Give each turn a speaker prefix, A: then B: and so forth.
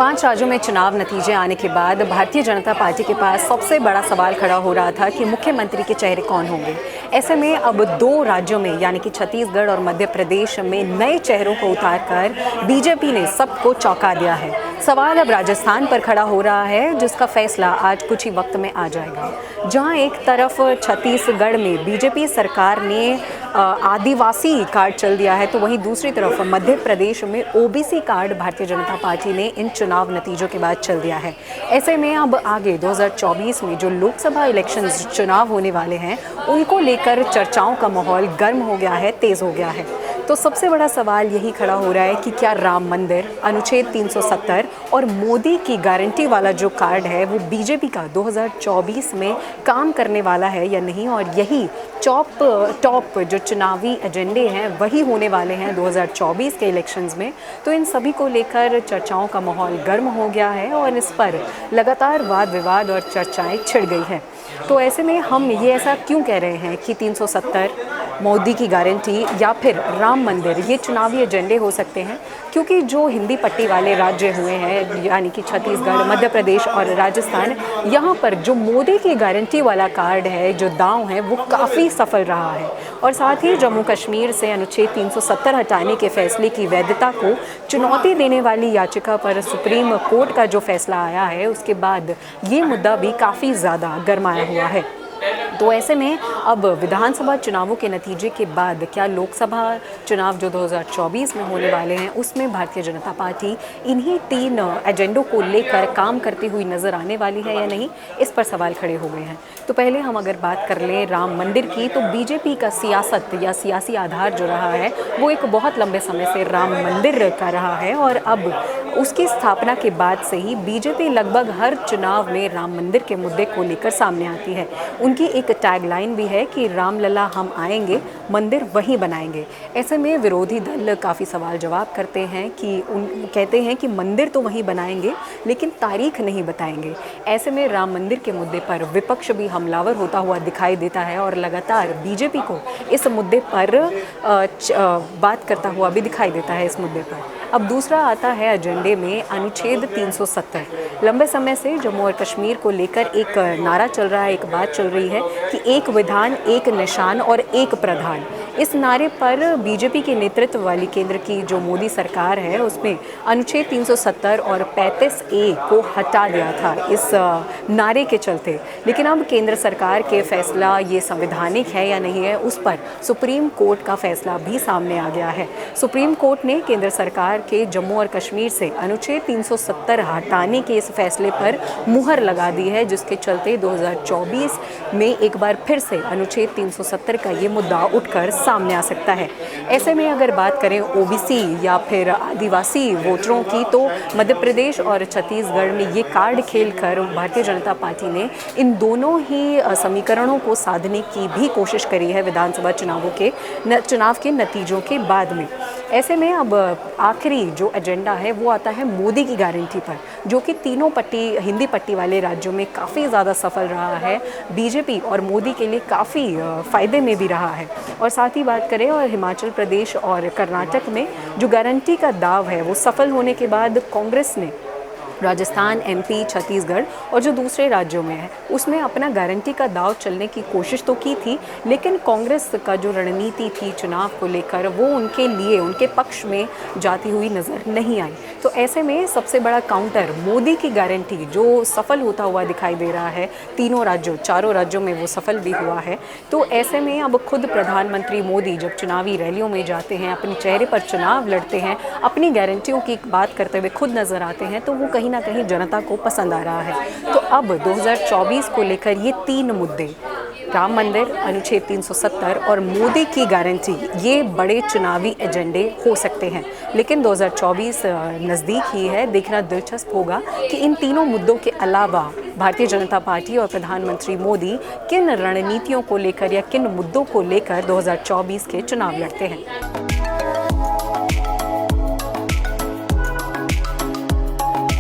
A: 5 राज्यों में चुनाव नतीजे आने के बाद भारतीय जनता पार्टी के पास सबसे बड़ा सवाल खड़ा हो रहा था कि मुख्यमंत्री के चेहरे कौन होंगे। ऐसे में अब 2 राज्यों में यानी कि छत्तीसगढ़ और मध्य प्रदेश में नए चेहरों को उतारकर बीजेपी ने सबको चौंका दिया है। सवाल अब राजस्थान पर खड़ा हो रहा है, जिसका फैसला आज कुछ ही वक्त में आ जाएगा। जहां एक तरफ छत्तीसगढ़ में बीजेपी सरकार ने आदिवासी कार्ड चल दिया है, तो वहीं दूसरी तरफ मध्य प्रदेश में OBC card Bharatiya Janata party ने इन चुनाव नतीजों के बाद चल दिया है। ऐसे में अब आगे 2024 में जो लोकसभा इलेक्शंस चुनाव होने वाले हैं, उनको लेकर चर्चाओं का माहौल गर्म हो गया है, तेज हो गया है। तो सबसे बड़ा सवाल यही खड़ा हो रहा है कि क्या राम मंदिर, अनुच्छेद 370 और मोदी की गारंटी वाला जो कार्ड है वो बीजेपी का 2024 में काम करने वाला है या नहीं, और यही टॉप जो चुनावी एजेंडे हैं वही होने वाले हैं 2024 के इलेक्शंस में। तो इन सभी को लेकर चर्चाओं का माहौल गर्म हो गया है और इस पर लगातार वाद विवाद और चर्चाएं छिड़ गई हैं। तो ऐसे में हम ये ऐसा क्यों कह रहे हैं कि 370, मोदी की गारंटी या फिर राम मंदिर ये चुनावी एजेंडे हो सकते हैं, क्योंकि जो हिंदी पट्टी वाले राज्य हुए हैं यानी कि छत्तीसगढ़, मध्य प्रदेश और राजस्थान, यहाँ पर जो मोदी की गारंटी वाला कार्ड है, जो दांव है, वो काफ़ी सफल रहा है। और साथ ही जम्मू कश्मीर से अनुच्छेद 370 हटाने के फैसले की वैधता को चुनौती देने वाली याचिका पर सुप्रीम कोर्ट का जो फैसला आया है, उसके बाद ये मुद्दा भी काफ़ी ज़्यादा गरमाया हुआ है। तो ऐसे में अब विधानसभा चुनावों के नतीजे के बाद क्या लोकसभा चुनाव जो 2024 में होने वाले हैं, उसमें भारतीय जनता पार्टी इन्हीं 3 एजेंडों को लेकर काम करती हुई नज़र आने वाली है या नहीं, इस पर सवाल खड़े हो गए हैं। तो पहले हम अगर बात कर लें राम मंदिर की, तो बीजेपी का सियासत या सियासी आधार जो रहा है वो एक बहुत लंबे समय से राम मंदिर का रहा है, और अब उसकी स्थापना के बाद से ही बीजेपी लगभग हर चुनाव में राम मंदिर के मुद्दे को लेकर सामने आती है। उनकी एक टैगलाइन भी है कि रामलला हम आएंगे, मंदिर वहीं बनाएंगे। ऐसे में विरोधी दल काफ़ी सवाल जवाब करते हैं कि कहते हैं कि मंदिर तो वहीं बनाएंगे लेकिन तारीख नहीं बताएंगे। ऐसे में राम मंदिर के मुद्दे पर विपक्ष भी हमलावर होता हुआ दिखाई देता है और लगातार बीजेपी को इस मुद्दे पर बात करता हुआ भी दिखाई देता है इस मुद्दे पर। अब दूसरा आता है एजेंडे में अनुच्छेद 370। लंबे समय से जम्मू और कश्मीर को लेकर एक नारा चल रहा है, एक बात चल रही है कि एक विधान, एक निशान और एक प्रधान। इस नारे पर बीजेपी के नेतृत्व वाली केंद्र की जो मोदी सरकार है, उसमें अनुच्छेद 370 और 35A को हटा दिया था इस नारे के चलते। लेकिन अब केंद्र सरकार के फैसला ये संवैधानिक है या नहीं है, उस पर सुप्रीम कोर्ट का फैसला भी सामने आ गया है। सुप्रीम कोर्ट ने केंद्र सरकार के जम्मू और कश्मीर से अनुच्छेद 370 हटाने के इस फैसले पर मुहर लगा दी है, जिसके चलते 2024 में एक बार फिर से अनुच्छेद 370 का ये मुद्दा उठकर सामने आ सकता है। ऐसे में अगर बात करें ओबीसी या फिर आदिवासी वोटरों की, तो मध्य प्रदेश और छत्तीसगढ़ में ये कार्ड खेलकर भारतीय जनता पार्टी ने इन दोनों ही समीकरणों को साधने की भी कोशिश करी है विधानसभा चुनाव के नतीजों के बाद में। ऐसे में अब आखिरी जो एजेंडा है वो आता है मोदी की गारंटी पर, जो कि तीनों हिंदी पट्टी वाले राज्यों में काफ़ी ज़्यादा सफल रहा है बीजेपी और मोदी के लिए काफ़ी फ़ायदे में भी रहा है। और साथ ही बात करें और हिमाचल प्रदेश और कर्नाटक में जो गारंटी का दाव है वो सफल होने के बाद कांग्रेस ने राजस्थान, एमपी, छत्तीसगढ़ और जो दूसरे राज्यों में है उसमें अपना गारंटी का दाव चलने की कोशिश तो की थी, लेकिन कांग्रेस का जो रणनीति थी चुनाव को लेकर वो उनके लिए, उनके पक्ष में जाती हुई नज़र नहीं आई। तो ऐसे में सबसे बड़ा काउंटर मोदी की गारंटी जो सफल होता हुआ दिखाई दे रहा है, चारों राज्यों में वो सफल भी हुआ है। तो ऐसे में अब खुद प्रधानमंत्री मोदी जब चुनावी रैलियों में जाते हैं, अपने चेहरे पर चुनाव लड़ते हैं, अपनी गारंटियों की बात करते हुए खुद नज़र आते हैं, तो वो कहीं ना कहीं जनता को पसंद आ रहा है। तो अब 2024 को लेकर ये 3 मुद्दे, राम मंदिर, अनुच्छेद 370 और मोदी की गारंटी, ये बड़े चुनावी एजेंडे हो सकते हैं। लेकिन 2024 नज़दीक ही है, देखना दिलचस्प होगा कि इन तीनों मुद्दों के अलावा भारतीय जनता पार्टी और प्रधानमंत्री मोदी किन रणनीतियों को लेकर या किन मुद्दों को लेकर 2024 के चुनाव लड़ते हैं।